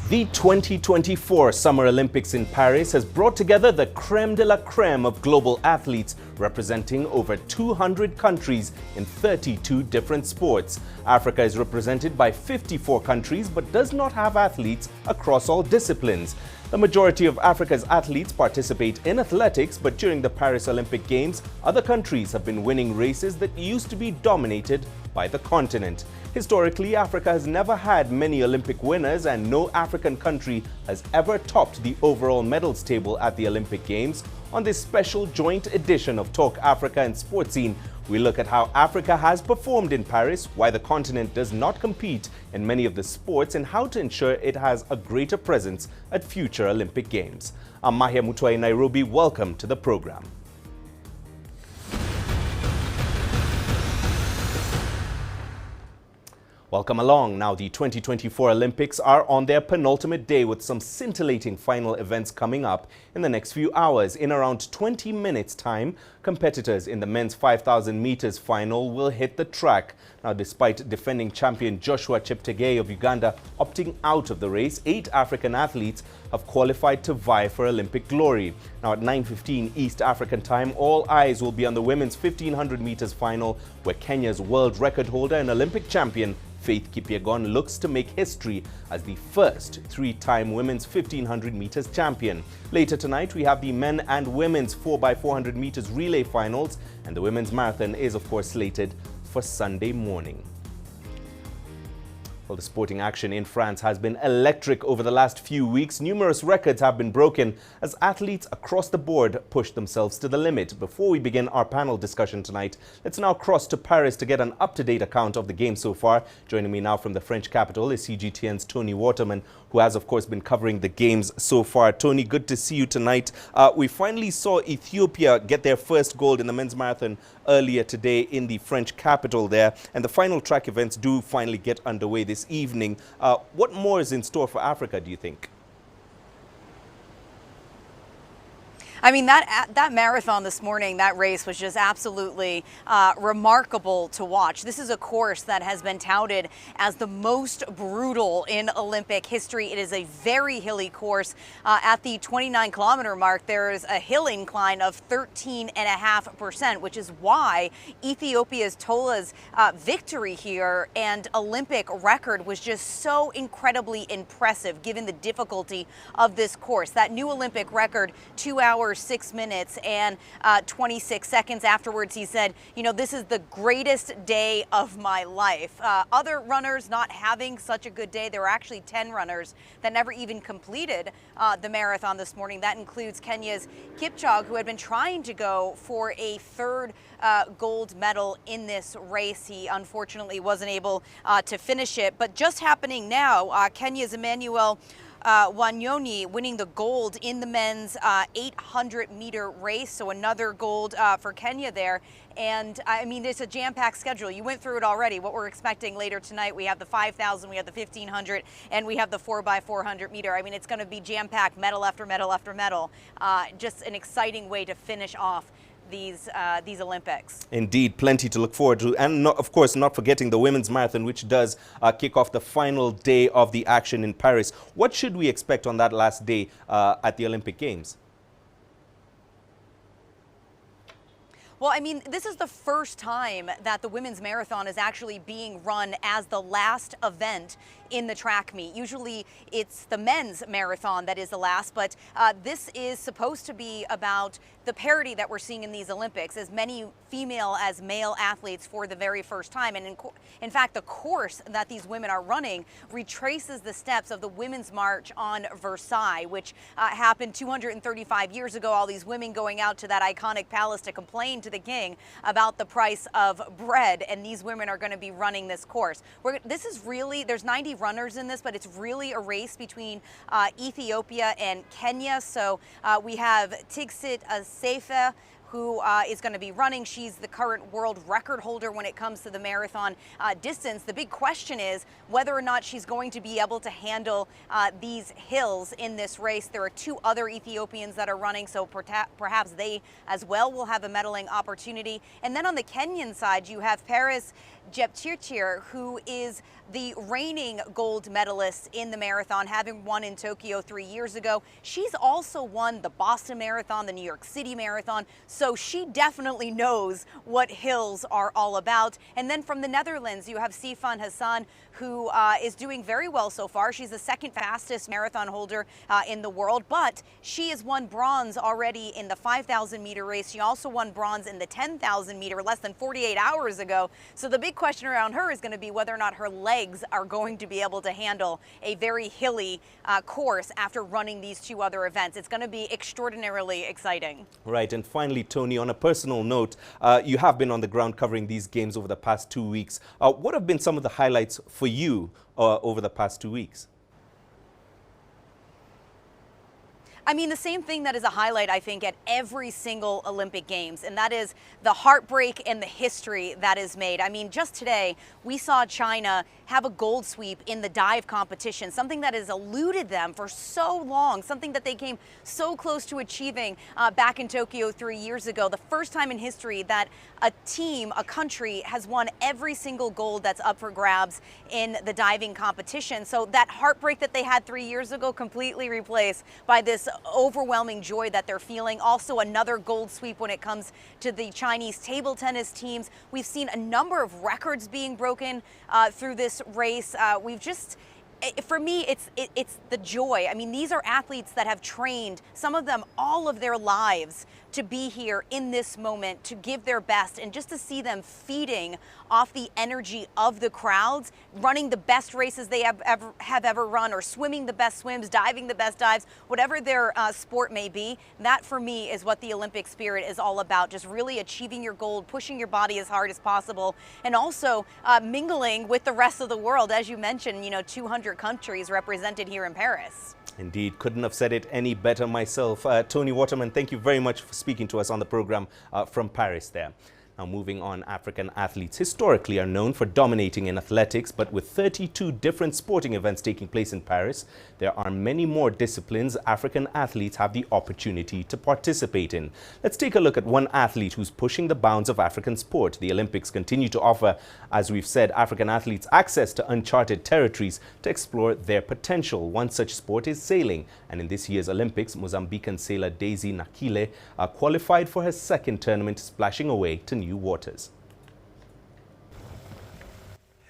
The 2024 Summer Olympics in Paris has brought together the creme de la creme of global athletes representing over 200 countries in 32 different sports. Africa is represented by 54 countries but does not have athletes across all disciplines. The majority of Africa's athletes participate in athletics, but during the Paris Olympic Games, other countries have been winning races that used to be dominated by the continent. Historically, Africa has never had many Olympic winners, and no African country has ever topped the overall medals table at the Olympic Games. On this special joint edition of Talk Africa and Sports Scene, we look at how Africa has performed in Paris, why the continent does not compete in many of the sports, and how to ensure it has a greater presence at future Olympic Games. I'm Mahia Mutua in Nairobi. Welcome to the program. Welcome along. Now, the 2024 Olympics are on their penultimate day with some scintillating final events coming up in the next few hours. In around 20 minutes' time, competitors in the men's 5,000 meters final will hit the track. Now, despite defending champion Joshua Cheptegei of Uganda opting out of the race, 8 African athletes have qualified to vie for Olympic glory. Now, at 9:15 East African time, all eyes will be on the women's 1,500 meters final, where Kenya's world record holder and Olympic champion Faith Kipyegon looks to make history as the first 3-time women's 1,500 meters champion. Later tonight, we have the men and women's 4x400 meters relay finals, and the women's marathon is, of course, slated for Sunday morning. Well, the sporting action in France has been electric over the last few weeks. Numerous records have been broken as athletes across the board push themselves to the limit. Before we begin our panel discussion tonight, let's now cross to Paris to get an up-to-date account of the game so far. Joining me now from the French capital is CGTN's Tony Waterman, who has, of course, been covering the games so far. Tony, good to see you tonight. We finally saw Ethiopia get their first gold in the men's marathon earlier today in the French capital there, and the final track events do finally get underway this evening. What more is in store for Africa, do you think? I mean, that marathon this morning, that race was just absolutely remarkable to watch. This is a course that has been touted as the most brutal in Olympic history. It is a very hilly course. At the 29-kilometer mark, there is a hill incline of 13.5%, which is why Ethiopia's Tola's victory here and Olympic record was just so incredibly impressive, given the difficulty of this course. That new Olympic record, 2 hours, 6 minutes and 26 seconds. Afterwards, he said, you know, this is the greatest day of my life. Other runners not having such a good day. There were actually 10 runners that never even completed the marathon this morning. That includes Kenya's Kipchoge, who had been trying to go for a third gold medal in this race. He unfortunately wasn't able to finish it. But just happening now, Kenya's Emmanuel Wanyoni winning the gold in the men's 800-meter race. So another gold for Kenya there. And I mean, it's a jam-packed schedule. You went through it already. What we're expecting later tonight, we have the 5,000, we have the 1,500, and we have the 4x400 meter. I mean, it's going to be jam-packed, medal after medal after medal. Just an exciting way to finish off these Olympics. Indeed, plenty to look forward to, and of course not forgetting the women's marathon, which does kick off the final day of the action in Paris. What should we expect on that last day at the Olympic Games? Well, I mean, this is the first time that the women's marathon is actually being run as the last event in the track meet. Usually it's the men's marathon that is the last, but this is supposed to be about the parity that we're seeing in these Olympics, as many female as male athletes for the very first time. And in fact, the course that these women are running retraces the steps of the Women's March on Versailles, which happened 235 years ago. All these women going out to that iconic palace to complain to the king about the price of bread, and these women are going to be running this course. This is really, there's 90 runners in this, but it's really a race between Ethiopia and Kenya. So we have Tigsit Assefa, who is going to be running. She's the current world record holder when it comes to the marathon distance. The big question is whether or not she's going to be able to handle these hills in this race. There are 2 other Ethiopians that are running, so perhaps they as well will have a medaling opportunity. And then on the Kenyan side, you have Paris Jepchirchir, who is the reigning gold medalist in the marathon, having won in Tokyo 3 years ago. She's also won the Boston Marathon, the New York City Marathon, so she definitely knows what hills are all about. And then from the Netherlands, you have Sifan Hassan, who is doing very well so far. She's the second fastest marathon holder in the world, but she has won bronze already in the 5,000 meter race. She also won bronze in the 10,000 meter less than 48 hours ago. So the big question around her is going to be whether or not her legs are going to be able to handle a very hilly course after running these two other events. It's going to be extraordinarily exciting. Right. And finally, Tony, on a personal note, you have been on the ground covering these games over the past 2 weeks. What have been some of the highlights for you over the past 2 weeks? I mean, the same thing that is a highlight, I think, at every single Olympic Games, and that is the heartbreak and the history that is made. I mean, just today, we saw China have a gold sweep in the dive competition, something that has eluded them for so long, something that they came so close to achieving back in Tokyo 3 years ago. The first time in history that a team, a country, has won every single gold that's up for grabs in the diving competition. So that heartbreak that they had 3 years ago completely replaced by this overwhelming joy that they're feeling. Also another gold sweep when it comes to the Chinese table tennis teams. We've seen a number of records being broken through this race. For me, it's the joy. I mean, these are athletes that have trained, some of them all of their lives, to be here in this moment, to give their best, and just to see them feeding off the energy of the crowds, running the best races they have ever run, or swimming the best swims, diving the best dives, whatever their sport may be. That, for me, is what the Olympic spirit is all about, just really achieving your goal, pushing your body as hard as possible, and also mingling with the rest of the world. As you mentioned, 200 countries represented here in Paris. Indeed, couldn't have said it any better myself. Tony Waterman, thank you very much for speaking to us on the program from Paris there. Now, moving on, African athletes historically are known for dominating in athletics, but with 32 different sporting events taking place in Paris, there are many more disciplines African athletes have the opportunity to participate in. Let's take a look at one athlete who's pushing the bounds of African sport. The Olympics continue to offer, as we've said, African athletes access to uncharted territories to explore their potential. One such sport is sailing, and in this year's Olympics, Mozambican sailor Daisy Nakile qualified for her second tournament, splashing away to new waters.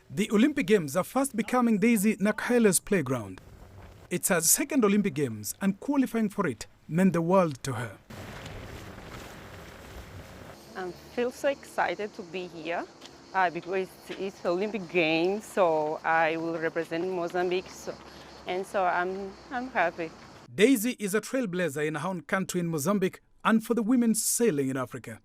The Olympic Games are fast becoming Daisy Nakile's playground. It's her second Olympic Games, and qualifying for it meant the world to her. I feel so excited to be here because it's Olympic Games, so I will represent Mozambique, so I'm happy. Daisy is a trailblazer in her own country in Mozambique and for the women's sailing in Africa.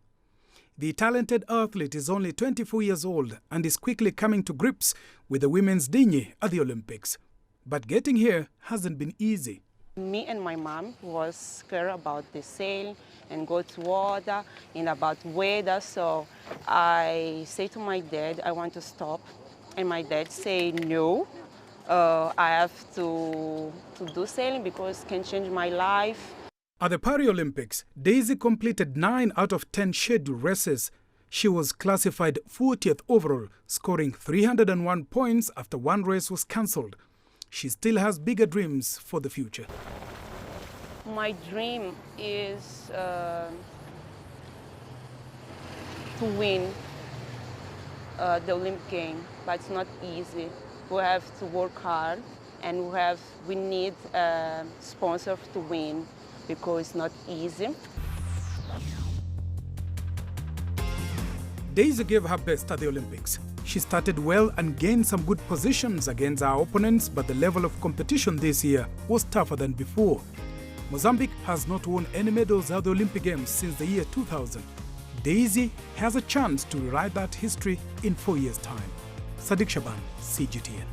The talented athlete is only 24 years old and is quickly coming to grips with the women's dinghy at the Olympics. But getting here hasn't been easy. Me and my mom was scared about the sail and go to water and about weather, so I say to my dad, I want to stop. And my dad say, no, I have to do sailing because it can change my life. At the Paralympics, Daisy completed 9 out of 10 scheduled races. She was classified 40th overall, scoring 301 points after one race was cancelled. She still has bigger dreams for the future. My dream is to win the Olympic Games, but it's not easy. We have to work hard, and we need sponsors to win, because it's not easy. Daisy gave her best at the Olympics. She started well and gained some good positions against our opponents, but the level of competition this year was tougher than before. Mozambique has not won any medals at the Olympic Games since the year 2000. Daisy has a chance to rewrite that history in 4 years' time. Sadiq Shaban, CGTN.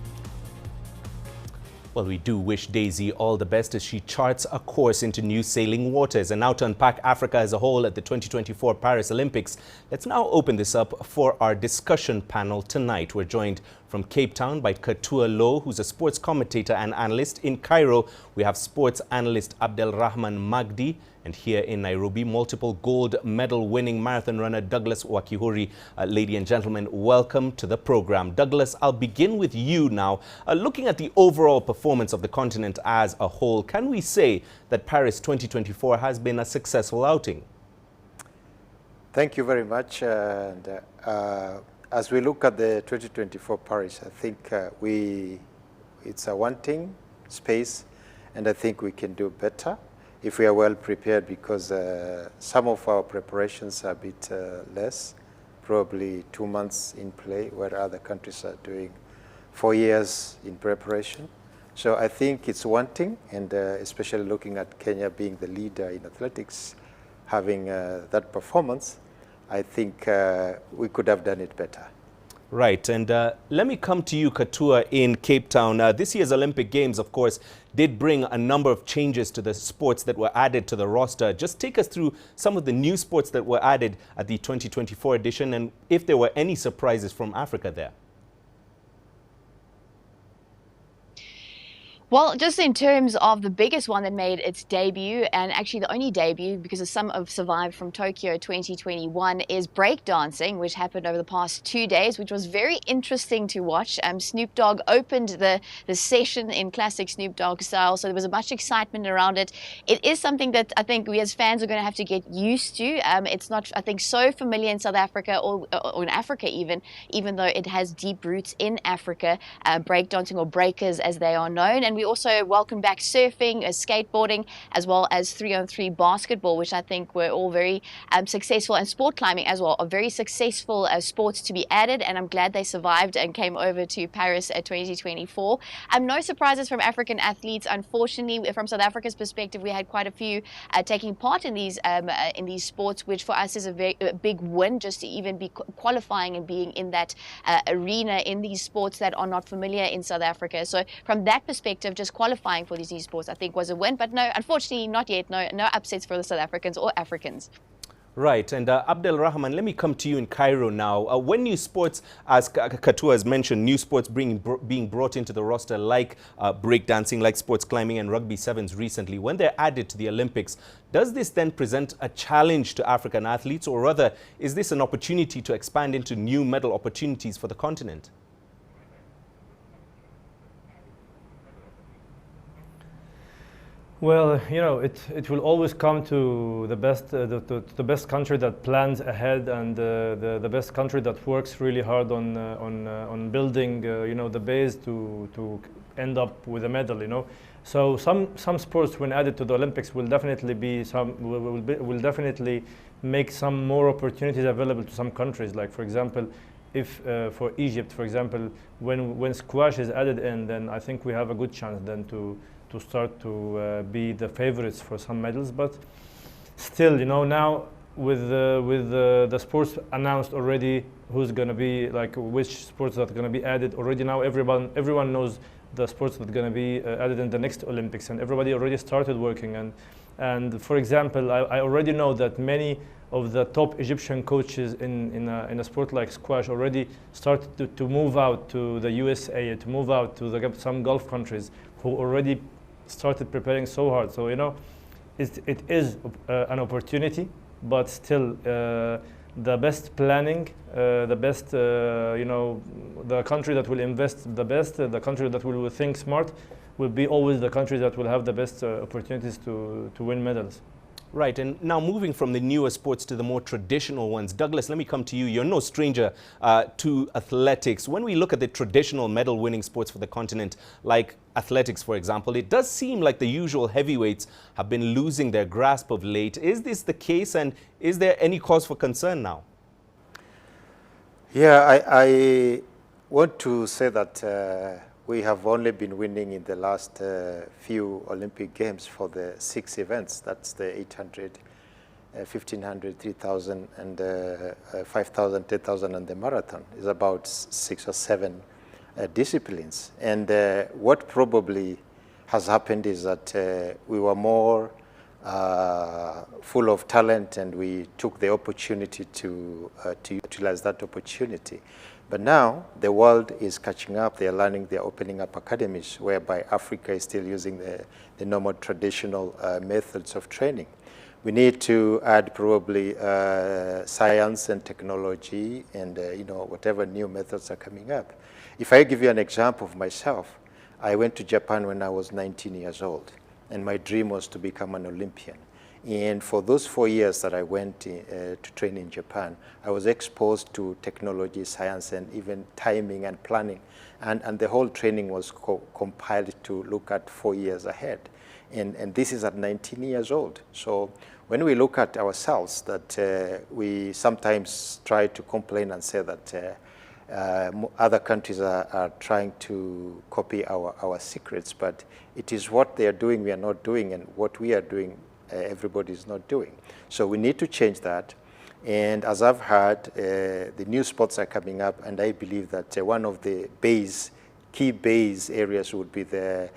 Well, we do wish Daisy all the best as she charts a course into new sailing waters. And now to unpack Africa as a whole at the 2024 Paris Olympics, let's now open this up for our discussion panel tonight. We're joined from Cape Town by Katua Low, who's a sports commentator and analyst. In Cairo, we have sports analyst Abdelrahman Magdi. And here in Nairobi, multiple gold medal winning marathon runner Douglas Wakihuri. Ladies and gentlemen, welcome to the program. Douglas, I'll begin with you now. Looking at the overall performance of the continent as a whole, can we say that Paris 2024 has been a successful outing? Thank you very much. As we look at the 2024 Paris, I think it's a wanting space, and I think we can do better if we are well prepared, because some of our preparations are a bit less, probably 2 months in play, where other countries are doing 4 years in preparation. So I think it's wanting, and especially looking at Kenya being the leader in athletics, having that performance, I think we could have done it better. Right, and let me come to you, Katua, in Cape Town. This year's Olympic Games, of course, did bring a number of changes to the sports that were added to the roster. Just take us through some of the new sports that were added at the 2024 edition, and if there were any surprises from Africa there. Well, just in terms of the biggest one that made its debut, and actually the only debut because some have survived from Tokyo 2021, is breakdancing, which happened over the past 2 days, which was very interesting to watch. Snoop Dogg opened the session in classic Snoop Dogg style, so there was much excitement around it. It is something that I think we as fans are going to have to get used to. It's not, I think, so familiar in South Africa or in Africa even though it has deep roots in Africa, breakdancing, or breakers as they are known. And we also welcome back surfing, skateboarding, as well as 3-on-3 basketball, which I think were all very successful, and sport climbing as well, are very successful sports to be added, and I'm glad they survived and came over to Paris 2024. No surprises from African athletes. Unfortunately, from South Africa's perspective, we had quite a few taking part in these sports, which for us is a very big win, just to even be qualifying and being in that arena in these sports that are not familiar in South Africa. So from that perspective, just qualifying for these new sports, I think, was a win. But no, unfortunately, not yet. No upsets for the South Africans or Africans. Right, and Abdel Rahman, let me come to you in Cairo now. When new sports, as Katua has mentioned, new sports being brought into the roster, like breakdancing, like sports climbing and rugby sevens recently, when they're added to the Olympics, does this then present a challenge to African athletes, or rather, is this an opportunity to expand into new medal opportunities for the continent? Well, you know, it will always come to the best the best country that plans ahead, and the best country that works really hard on building you know, the base to end up with a medal. You know, so some sports when added to the Olympics will definitely be will definitely make some more opportunities available to some countries. Like, for example, if for Egypt, for example, when squash is added in, then I think we have a good chance then to start to be the favorites for some medals. But still, you know, now with the sports announced already, who's going to be, like, which sports that are going to be added already, now everyone knows the sports that are going to be added in the next Olympics, and everybody already started working. And for example, I already know that many of the top Egyptian coaches in a sport like squash already started to move out to the USA, to move out to some Gulf countries, who already started preparing so hard. So, you know, it is an opportunity, but still the best planning, the best, you know, the country that will invest the best, the country that will think smart, will be always the country that will have the best opportunities to win medals. Right, and now moving from the newer sports to the more traditional ones. Douglas, let me come to you. You're no stranger to athletics. When we look at the traditional medal-winning sports for the continent, like athletics, for example, it does seem like the usual heavyweights have been losing their grasp of late. Is this the case, and is there any cause for concern now? Yeah, I want to say that we have only been winning in the last few Olympic Games for the 6 events. That's the 800, 1500, 3000, and 5000, 10,000, and the marathon. It's about 6 or 7 disciplines. And what probably has happened is that we were more full of talent, and we took the opportunity to utilize that opportunity. But now the world is catching up. They are learning. They are opening up academies, whereby Africa is still using the normal traditional methods of training. We need to add probably science and technology and whatever new methods are coming up. If I give you an example of myself, I went to Japan when I was 19 years old, and my dream was to become an Olympian. And for those 4 years that I went to train in Japan, I was exposed to technology, science, and even timing and planning. And the whole training was compiled to look at 4 years ahead. And this is at 19 years old. So when we look at ourselves, that we sometimes try to complain and say that other countries are trying to copy our secrets, but it is what they are doing we are not doing, and what we are doing everybody is not doing. So we need to change that. And as I've heard, the new sports are coming up, and I believe that one of the key base areas would be the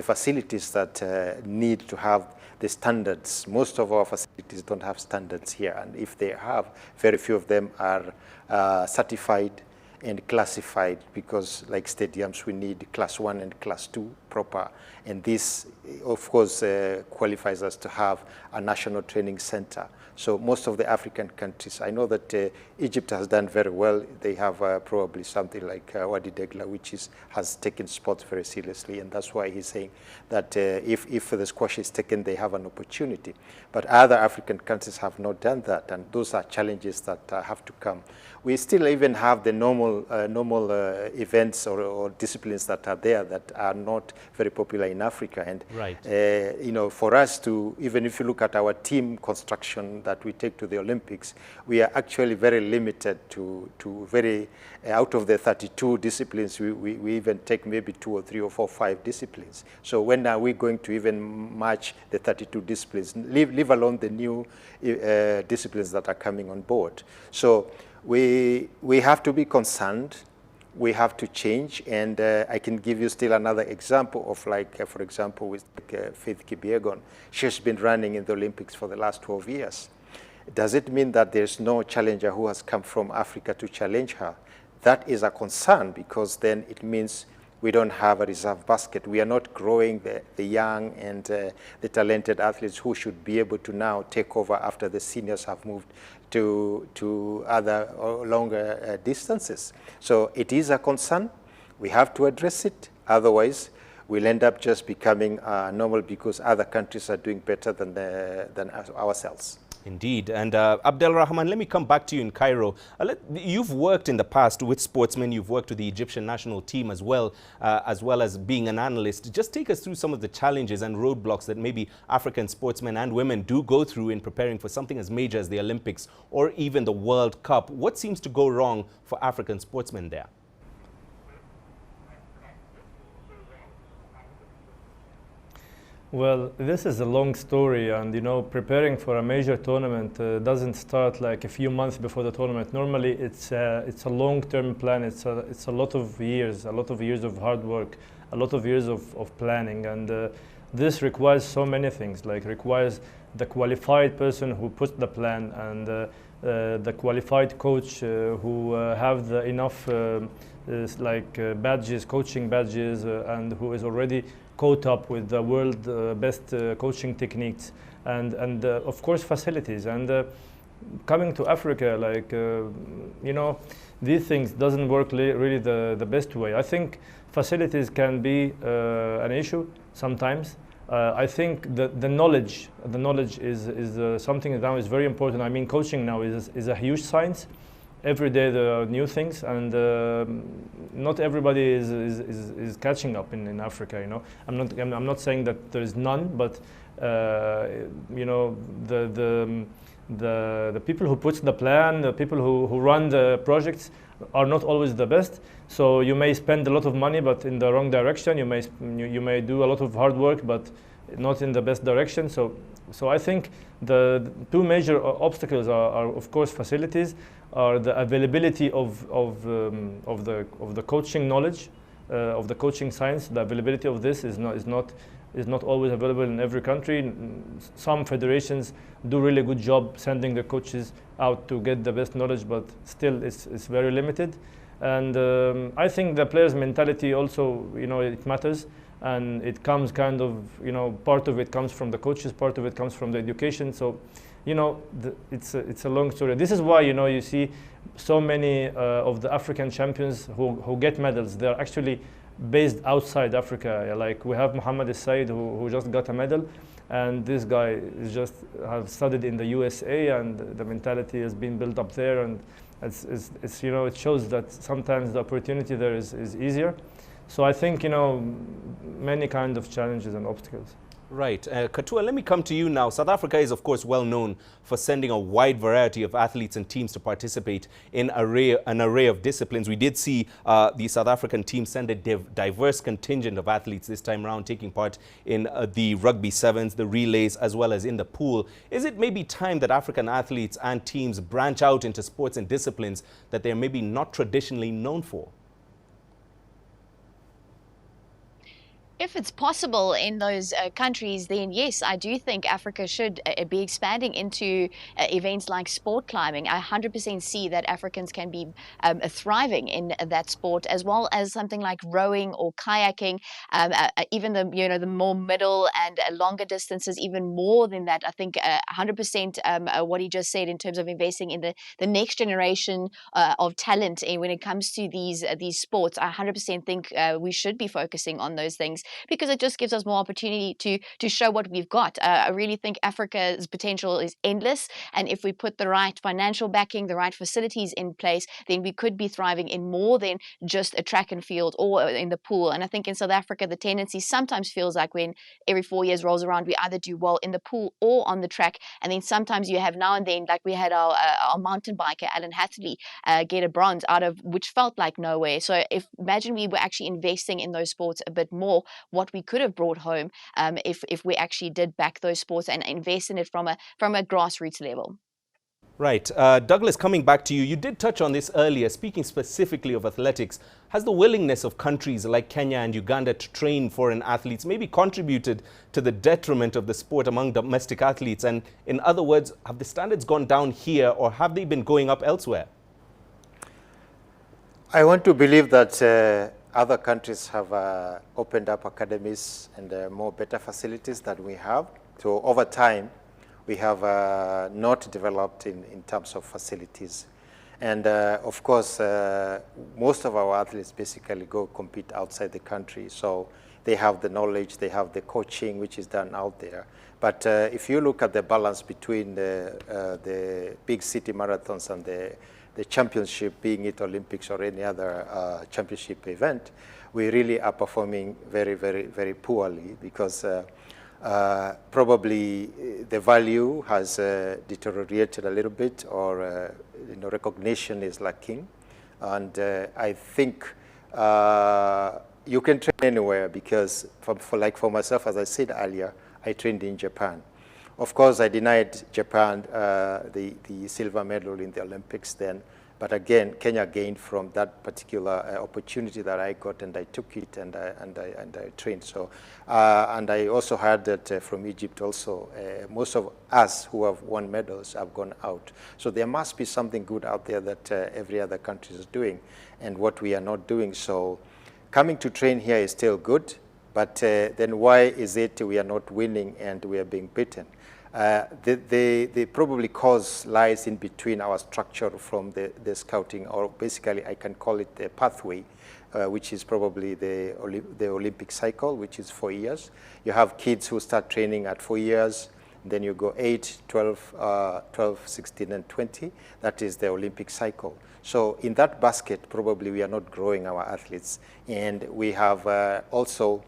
facilities that need to have the standards. Most of our facilities don't have standards here, and if they have, very few of them are certified and classified, because like stadiums, we need class 1 and class 2 proper. And this, of course, qualifies us to have a national training center. So most of the African countries, I know that Egypt has done very well. They have probably something like Wadi Degla, which has taken sports very seriously. And that's why he's saying that if the squash is taken, they have an opportunity. But other African countries have not done that. And those are challenges that have to come. We still even have the normal events or disciplines that are there that are not very popular in Africa. And right. For us to, even if you look at our team construction that we take to the Olympics, we are actually very limited to very, out of the 32 disciplines, we even take maybe 2 or 3 or 4 or 5 disciplines. So when are we going to even match the 32 disciplines, leave alone the new disciplines that are coming on board? So we have to be concerned. We have to change, and I can give you still another example of, like, for example, with Faith Kipyegon. She's been running in the Olympics for the last 12 years. Does it mean that there's no challenger who has come from Africa to challenge her? That is a concern, because then it means we don't have a reserve basket. We are not growing the young and the talented athletes who should be able to now take over after the seniors have moved to other or longer distances. So it is a concern. We have to address it. Otherwise, we'll end up just becoming normal, because other countries are doing better than ourselves. Indeed. And Abdel Rahman, let me come back to you in Cairo. You've worked in the past with sportsmen. You've worked with the Egyptian national team as well as being an analyst. Just take us through some of the challenges and roadblocks that maybe African sportsmen and women do go through in preparing for something as major as the Olympics or even the World Cup. What seems to go wrong for African sportsmen there? Well, this is a long story, and preparing for a major tournament doesn't start like a few months before the tournament. Normally, it's a long-term plan. It's a lot of years of hard work, a lot of years of planning, and this requires so many things. Like requires the qualified person who puts the plan, and the qualified coach who have the enough badges, coaching badges, and who is already caught up with the world best coaching techniques, and of course facilities. And coming to Africa, these things doesn't work really the best way. I think facilities can be an issue sometimes. I think the knowledge is something that now is very important. I mean, coaching now is a huge science. Every day there are new things, and not everybody is catching up in Africa. I'm not saying that there is none, but the people who put the plan, the people who run the projects are not always the best. So you may spend a lot of money, but in the wrong direction. You may do a lot of hard work, but not in the best direction. So I think the two major obstacles are of course facilities, are the availability of the coaching knowledge, of the coaching science. The availability of this is not is not always available in every country. Some federations do really good job sending the coaches out to get the best knowledge, but still it's very limited. And I think the players' mentality also, it matters. And it comes kind of, part of it comes from the coaches, part of it comes from the education. So, it's a long story. This is why, you see so many of the African champions who get medals. They're actually based outside Africa. Like we have Mohamed Said who just got a medal. And this guy is just have studied in the USA, and the mentality has been built up there. And it's it shows that sometimes the opportunity there is easier. So I think, many kind of challenges and obstacles. Right. Katua, let me come to you now. South Africa is, of course, well known for sending a wide variety of athletes and teams to participate in an array of disciplines. We did see the South African team send a diverse contingent of athletes this time around, taking part in the rugby sevens, the relays, as well as in the pool. Is it maybe time that African athletes and teams branch out into sports and disciplines that they're maybe not traditionally known for? If it's possible in those countries, then yes, I do think Africa should be expanding into events like sport climbing. I 100% see that Africans can be thriving in that sport, as well as something like rowing or kayaking, even the more middle and longer distances, even more than that. I think 100% what he just said in terms of investing in the next generation of talent when it comes to these sports. I 100% think we should be focusing on those things, because it just gives us more opportunity to show what we've got. I really think Africa's potential is endless, and if we put the right financial backing, the right facilities in place, then we could be thriving in more than just a track and field or in the pool. And I think in South Africa, the tendency sometimes feels like when every 4 years rolls around, we either do well in the pool or on the track, and then sometimes you have now and then, like we had our mountain biker, Alan Hathley, get a bronze out of which felt like nowhere. So imagine we were actually investing in those sports a bit more, what we could have brought home if we actually did back those sports and invest in it from a grassroots level. Right. Douglas, coming back to you, you did touch on this earlier, speaking specifically of athletics. Has the willingness of countries like Kenya and Uganda to train foreign athletes maybe contributed to the detriment of the sport among domestic athletes? And in other words, have the standards gone down here, or have they been going up elsewhere? I want to believe that other countries have opened up academies and more better facilities than we have. So over time, we have not developed in terms of facilities. And of course, most of our athletes basically go compete outside the country. So they have the knowledge, they have the coaching, which is done out there. But if you look at the balance between the big city marathons and the championship, being it Olympics or any other championship event, we really are performing very, very, very poorly, because probably the value has deteriorated a little bit, or recognition is lacking. And I think you can train anywhere, because for myself, as I said earlier, I trained in Japan. Of course, I denied Japan the silver medal in the Olympics then. But again, Kenya gained from that particular opportunity that I got, and I took it, and I trained. So, and I also heard that from Egypt also, most of us who have won medals have gone out. So there must be something good out there that every other country is doing, and what we are not doing. So coming to train here is still good, but then why is it we are not winning and we are being beaten? The probably cause lies in between our structure from the scouting, or basically I can call it the pathway, which is probably the Olympic cycle, which is 4 years. You have kids who start training at 4 years, then you go 8, 12, 16, and 20. That is the Olympic cycle. So in that basket, probably we are not growing our athletes, and we have also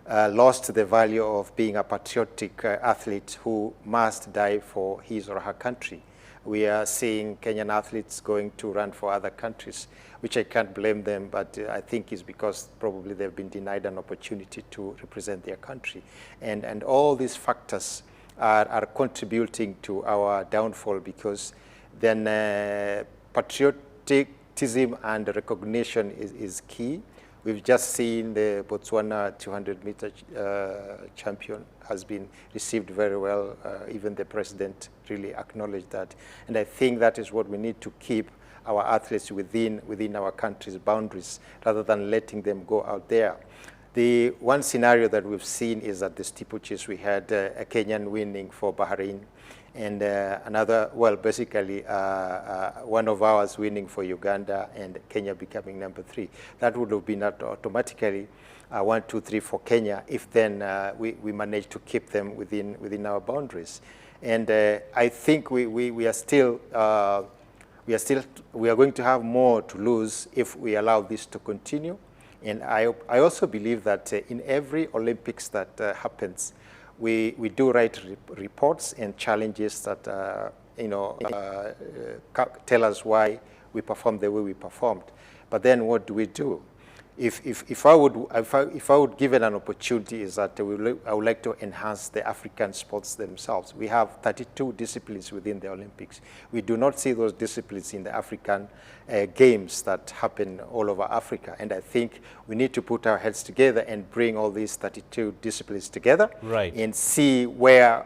lost the value of being a patriotic athlete who must die for his or her country. We are seeing Kenyan athletes going to run for other countries, which I can't blame them, but I think it's because probably they've been denied an opportunity to represent their country. And all these factors are contributing to our downfall, because then patriotism and recognition is key. We've just seen the Botswana 200-meter champion has been received very well. Even the president really acknowledged that. And I think that is what we need to keep our athletes within our country's boundaries, rather than letting them go out there. The one scenario that we've seen is at the steeplechase, we had a Kenyan winning for Bahrain, and another, well, basically one of ours winning for Uganda, and Kenya becoming number 3. That would have been automatically 1, 2, 3 for Kenya if then we managed to keep them within our boundaries. And I think we are going to have more to lose if we allow this to continue. And I also believe that in every Olympics that happens, we do write reports and challenges that tell us why we performed the way we performed. But then what do we do? If I would given an opportunity, is that I would like to enhance the African sports themselves. We have 32 disciplines within the Olympics. We do not see those disciplines in the African games that happen all over Africa. And I think we need to put our heads together and bring all these 32 disciplines together, right, and see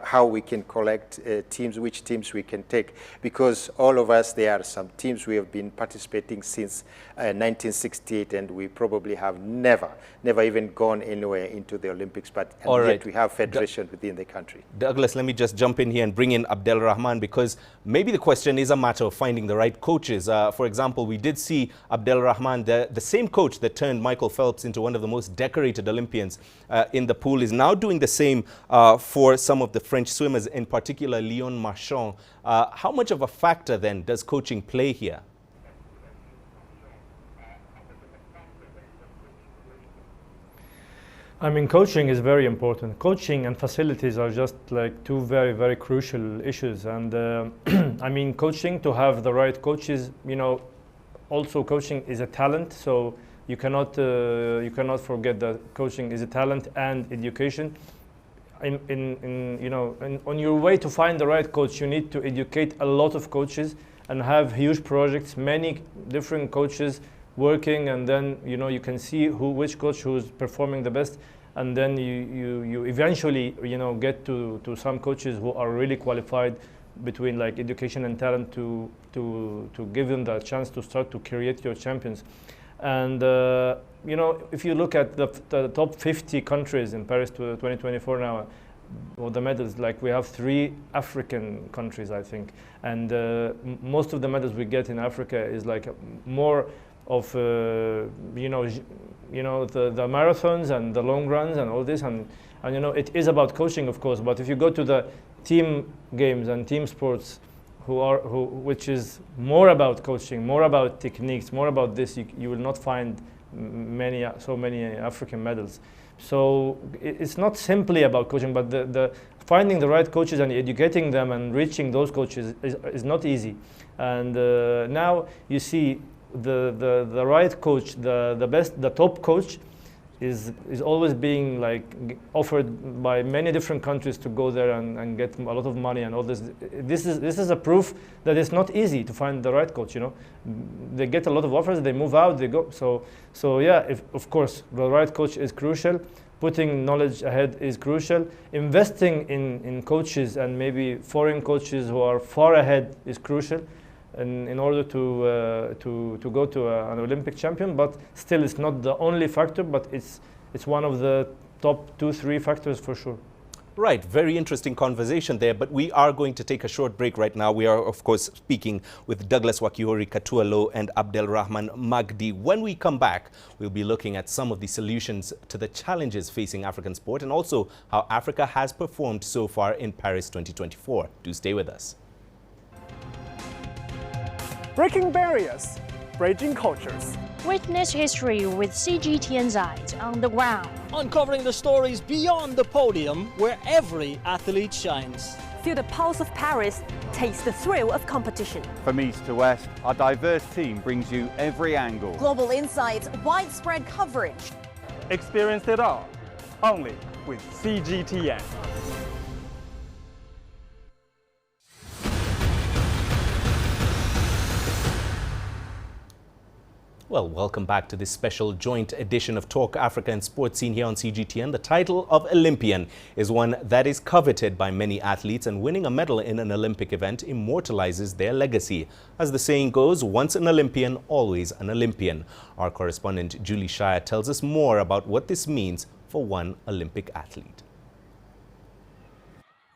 how we can collect teams, which teams we can take. Because all of us, there are some teams we have been participating since 1968, and we probably have never even gone anywhere into the Olympics, but yet we have federation within the country. Douglas, let me just jump in here and bring in Abdel Rahman, because maybe the question is a matter of finding the right coaches. For example, we did see Abdel Rahman, the same coach that turned Michael Phelps into one of the most decorated Olympians in the pool, is now doing the same for some of the French swimmers, in particular Leon Marchand. How much of a factor then does coaching play here? I mean, coaching is very important. Coaching and facilities are just like two very, very crucial issues. And I mean, coaching, to have the right coaches, also coaching is a talent. So you cannot forget that coaching is a talent and education. On your way to find the right coach, you need to educate a lot of coaches and have huge projects, many different coaches working, and then you can see which coach who's performing the best, and then you eventually get to some coaches who are really qualified between like education and talent to give them the chance to start to create your champions. And if you look at the top 50 countries in Paris 2024 now, or the medals, like we have 3 African countries, I think, and most of the medals we get in Africa is like more of the marathons and the long runs and all this, and it is about coaching, of course. But if you go to the team games and team sports, which is more about coaching, more about techniques, more about this, you will not find so many African medals. So it's not simply about coaching, but the finding the right coaches and educating them and reaching those coaches is not easy. And now you see the right coach, the top coach is always being like offered by many different countries to go there and get a lot of money and all this. This is a proof that it's not easy to find the right coach. They get a lot of offers, they move out, they go. So yeah, of course the right coach is crucial. Putting knowledge ahead is crucial. Investing in coaches and maybe foreign coaches who are far ahead is crucial. In order to go to an Olympic champion, but still it's not the only factor, but it's one of the top 2-3 factors for sure. Right, very interesting conversation there, but we are going to take a short break right now. We are, of course, speaking with Douglas Wakiori Katualo and Abdel Rahman Magdi. When we come back, we'll be looking at some of the solutions to the challenges facing African sport, and also how Africa has performed so far in Paris 2024. Do stay with us. Breaking barriers, bridging cultures. Witness history with CGTN's eyes on the ground. Uncovering the stories beyond the podium where every athlete shines. Feel the pulse of Paris, taste the thrill of competition. From east to west, our diverse team brings you every angle. Global insights, widespread coverage. Experience it all, only with CGTN. Well, welcome back to this special joint edition of Talk Africa and Sports Scene here on CGTN. The title of Olympian is one that is coveted by many athletes, and winning a medal in an Olympic event immortalizes their legacy. As the saying goes, once an Olympian, always an Olympian. Our correspondent Julie Shire tells us more about what this means for one Olympic athlete.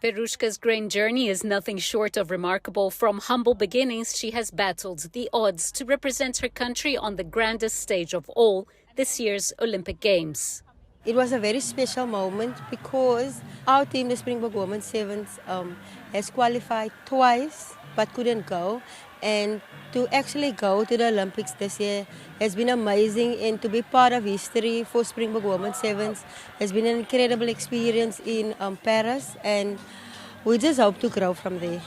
Verushka's grain journey is nothing short of remarkable. From humble beginnings, she has battled the odds to represent her country on the grandest stage of all, this year's Olympic Games. It was a very special moment because our team, the Springbok Women's Sevens, has qualified twice but couldn't go. And to actually go to the Olympics this year has been amazing, and to be part of history for Springbok Women's Sevens has been an incredible experience in Paris, and we just hope to grow from there.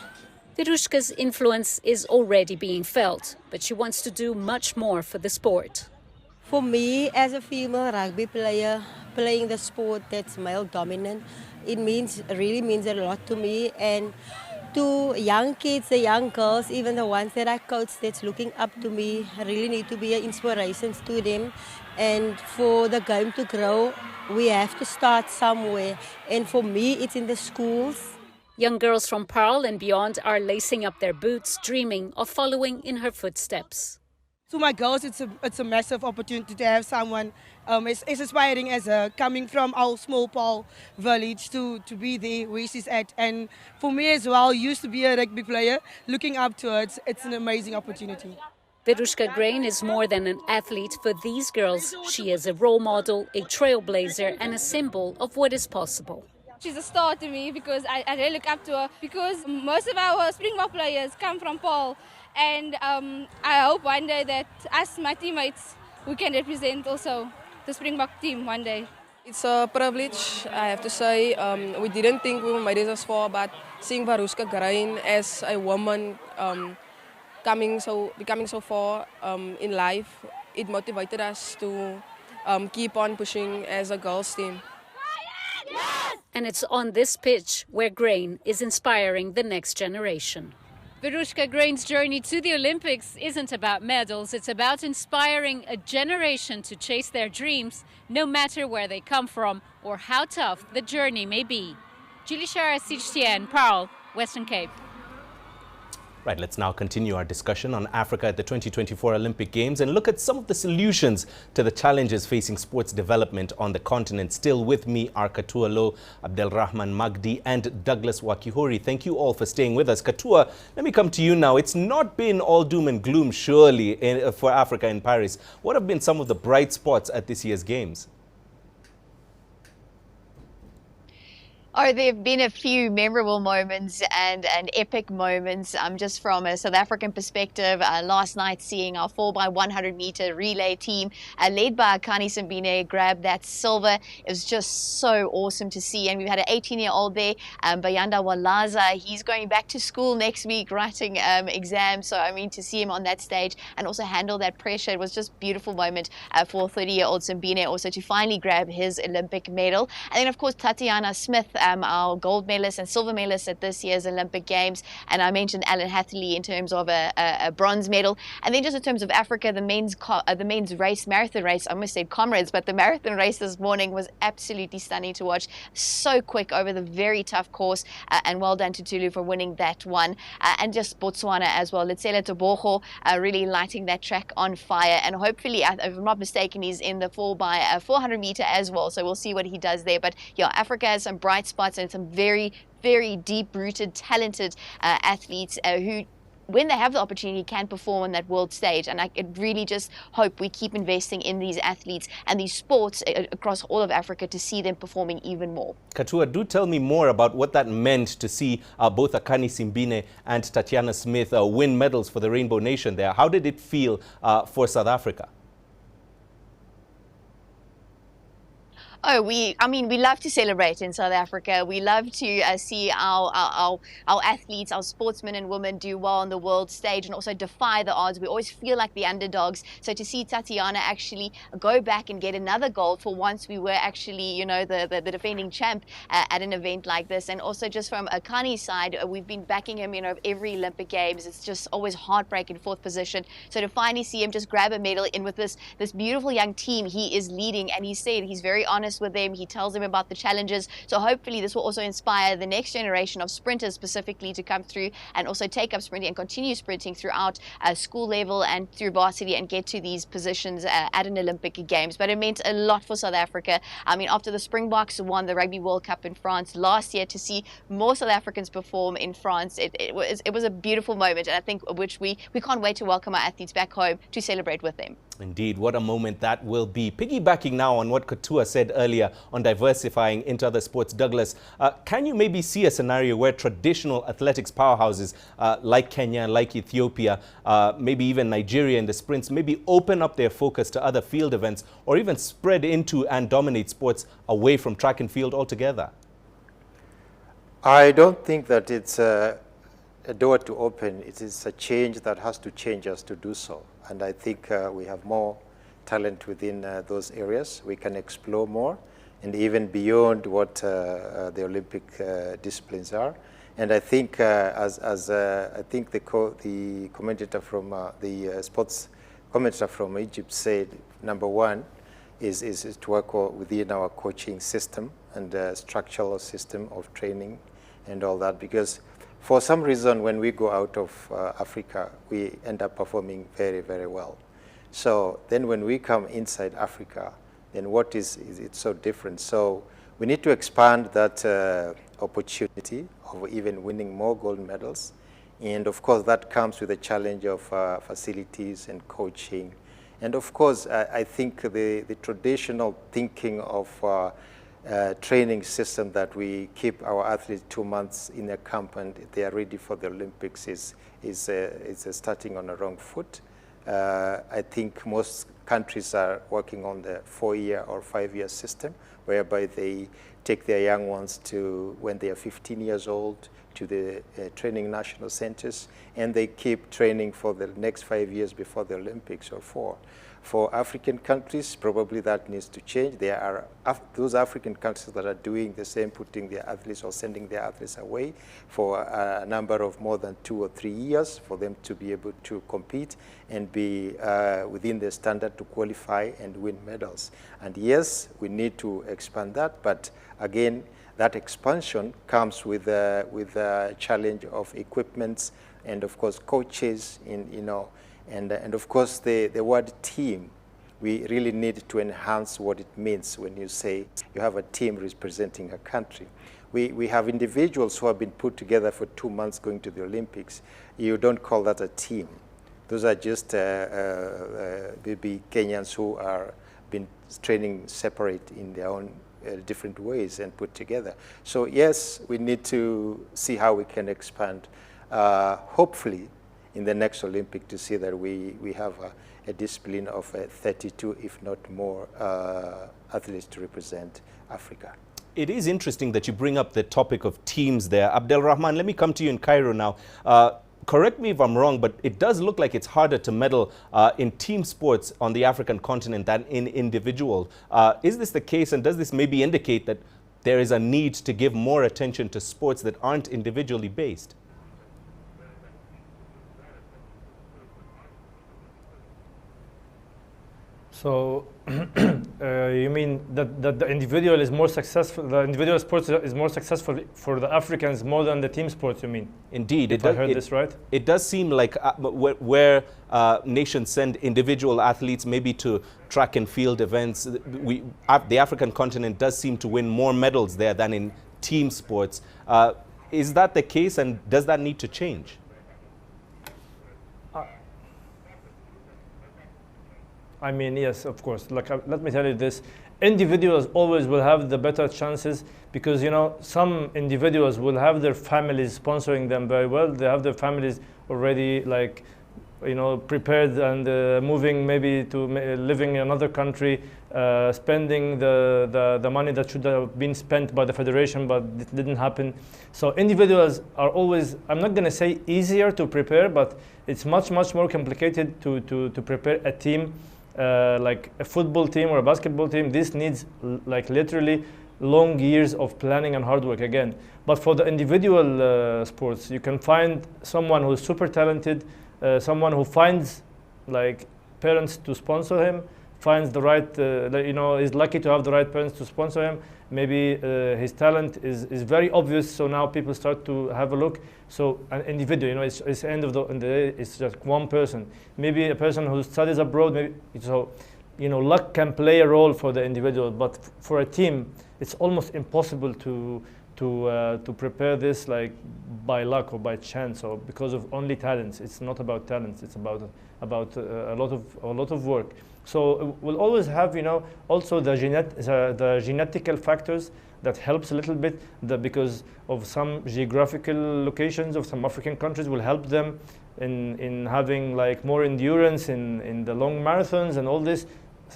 Verushka's influence is already being felt, but she wants to do much more for the sport. For me, as a female rugby player, playing the sport that's male dominant, it really means a lot to me. And to young kids, the young girls, even the ones that I coach that's looking up to me, I really need to be an inspiration to them. And for the game to grow, we have to start somewhere. And for me, it's in the schools. Young girls from Paarl and beyond are lacing up their boots, dreaming of following in her footsteps. To my girls, it's a massive opportunity to have someone as inspiring as coming from our small Paarl village to be there where she's at. And for me as well, used to be a rugby player, looking up to her, it's an amazing opportunity. Verushka Grain is more than an athlete for these girls. She is a role model, a trailblazer, and a symbol of what is possible. She's a star to me because I really look up to her, because most of our Springbok players come from Paarl. And I hope one day that us, my teammates, we can represent also the Springbok team one day. It's a privilege, I have to say. We didn't think we made it this far, but seeing Verushka Grain as a woman becoming so far in life, it motivated us to keep on pushing as a girls team. And it's on this pitch where Grain is inspiring the next generation. Verushka Grain's journey to the Olympics isn't about medals, it's about inspiring a generation to chase their dreams, no matter where they come from or how tough the journey may be. Julie Shara, CGTN, Paarl, Western Cape. Right, let's now continue our discussion on Africa at the 2024 Olympic Games and look at some of the solutions to the challenges facing sports development on the continent. Still with me are Katua Lo, Abdelrahman Magdi and Douglas Wakihori. Thank you all for staying with us. Katua, let me come to you now. It's not been all doom and gloom, surely, for Africa in Paris. What have been some of the bright spots at this year's Games? Oh, there have been a few memorable moments and epic moments just from a South African perspective. Last night, seeing our 4x100 meter relay team led by Akani Simbine grab that silver. It was just so awesome to see. And we've had an 18-year-old there, Bayanda Walaza. He's going back to school next week writing exams. So, I mean, to see him on that stage and also handle that pressure, it was just a beautiful moment for 30-year-old Simbine also to finally grab his Olympic medal. And then, of course, Tatiana Smith, our gold medalist and silver medalist at this year's Olympic Games. And I mentioned Alan Hatherley in terms of a bronze medal. And then just in terms of Africa, the men's race, marathon race, I almost said comrades, but the marathon race this morning was absolutely stunning to watch. So quick over the very tough course. And well done to Tulu for winning that one. And just Botswana as well. Letsela Tebogo really lighting that track on fire. And hopefully, if I'm not mistaken, he's in the 4x400 meter as well. So we'll see what he does there. But yeah, Africa has some bright spots and some very, very deep-rooted, talented athletes who, when they have the opportunity, can perform on that world stage. And I really just hope we keep investing in these athletes and these sports across all of Africa to see them performing even more. Katua, do tell me more about what that meant to see both Akani Simbine and Tatiana Smith win medals for the Rainbow Nation there. How did it feel for South Africa? Oh, I mean, we love to celebrate in South Africa. We love to see our athletes, our sportsmen and women do well on the world stage and also defy the odds. We always feel like the underdogs. So to see Tatiana actually go back and get another gold for once we were actually, you know, the defending champ at an event like this. And also just from Akani's side, we've been backing him, you know, every Olympic Games. It's just always heartbreaking, fourth position. So to finally see him just grab a medal in with this beautiful young team he is leading, and he said he's very honest with them. He tells them about the challenges. So hopefully this will also inspire the next generation of sprinters specifically to come through and also take up sprinting and continue sprinting throughout school level and through varsity and get to these positions at an Olympic Games. But it meant a lot for South Africa. I mean, after the Springboks won the Rugby World Cup in France last year, to see more South Africans perform in France, it was a beautiful moment, and I think which we can't wait to welcome our athletes back home to celebrate with them. Indeed, what a moment that will be. Piggybacking now on what Katua said earlier on diversifying into other sports, Douglas, can you maybe see a scenario where traditional athletics powerhouses like Kenya, like Ethiopia, maybe even Nigeria in the sprints, maybe open up their focus to other field events or even spread into and dominate sports away from track and field altogether? I don't think that it's a door to open. It is a change that has to change us to do so. And I think we have more talent within those areas. We can explore more and even beyond what the Olympic disciplines are. And I think, I think the commentator from the sports commentator from Egypt said, number one is to work within our coaching system and structural system of training and all that, because for some reason, when we go out of Africa, we end up performing very, very well. So then when we come inside Africa, then what is it so different? So we need to expand that opportunity of even winning more gold medals. And of course, that comes with the challenge of facilities and coaching. And of course, I think the traditional thinking of training system that we keep our athletes 2 months in a camp and they are ready for the Olympics is starting on a wrong foot. I think most countries are working on the 4-year or 5-year system, whereby they take their young ones to when they are 15 years old to the training national centers, and they keep training for the next 5 years before the Olympics or 4. For African countries, probably that needs to change. There are those African countries that are doing the same, putting their athletes or sending their athletes away for a number of more than 2 or 3 years for them to be able to compete and be within the standard to qualify and win medals. And yes, we need to expand that, but again, that expansion comes with a challenge of equipments and of course coaches and of course the word team. We really need to enhance what it means when you say you have a team representing a country. We have individuals who have been put together for 2 months going to the Olympics. You don't call that a team. Those are just maybe Kenyans who are been training separate in their own different ways and put together. So yes, we need to see how we can expand, hopefully in the next Olympic, to see that we have a discipline of 32, if not more, athletes to represent Africa. It is interesting that you bring up the topic of teams there. Abdel Rahman, let me come to you in Cairo now. Correct me if I'm wrong, but it does look like it's harder to medal in team sports on the African continent than in individual. Is this the case, and does this maybe indicate that there is a need to give more attention to sports that aren't individually based? So you mean that the individual is more successful, the individual sports is more successful for the Africans more than the team sports, you mean? Indeed. If I heard this right? It does seem like where nations send individual athletes maybe to track and field events, the African continent does seem to win more medals there than in team sports. Is that the case, and does that need to change? I mean, yes, of course. Like, let me tell you this. Individuals always will have the better chances because, you know, some individuals will have their families sponsoring them very well. They have their families already, like, prepared and moving maybe to living in another country, spending the money that should have been spent by the federation, but it didn't happen. So individuals are always, I'm not going to say easier to prepare, but it's much more complicated to prepare a team like a football team or a basketball team. This needs like literally long years of planning and hard work again. But for the individual sports, you can find someone who is super talented, someone who finds like parents to sponsor him, finds the right, is lucky to have the right parents to sponsor him. Maybe his talent is very obvious, so now people start to have a look. So an individual, it's the end of the day, it's just one person. Maybe a person who studies abroad, maybe, so luck can play a role for the individual, but for a team, it's almost impossible to prepare this like by luck or by chance or because of only talents. It's not about talents. It's about a lot of work. So we'll always have also the genetical factors that helps a little bit because of some geographical locations of some African countries will help them in having like more endurance in the long marathons, and all this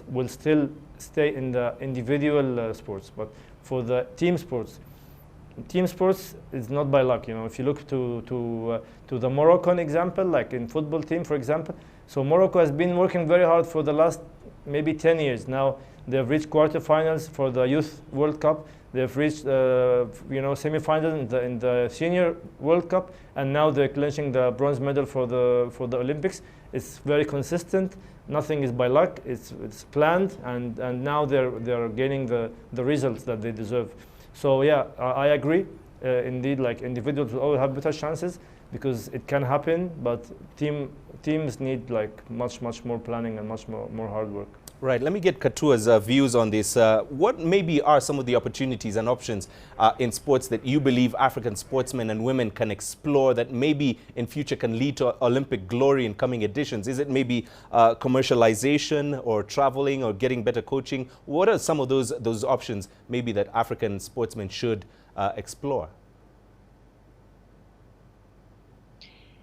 will still stay in the individual sports. But for the team sports is not by luck. If you look to the Moroccan example, like in football team, for example, so Morocco has been working very hard for the last maybe 10 years. Now they've reached quarterfinals for the Youth World Cup. They've reached semifinals in the Senior World Cup, and now they're clinching the bronze medal for the Olympics. It's very consistent. Nothing is by luck. It's planned, and now they're gaining the results that they deserve. So yeah, I agree. Indeed, like individuals will always have better chances because it can happen, but teams need like much more planning and much more hard work. Right. Let me get Katua's views on this. What maybe are some of the opportunities and options in sports that you believe African sportsmen and women can explore that maybe in future can lead to Olympic glory in coming editions? Is it maybe commercialization or traveling or getting better coaching? What are some of those options maybe that African sportsmen should explore?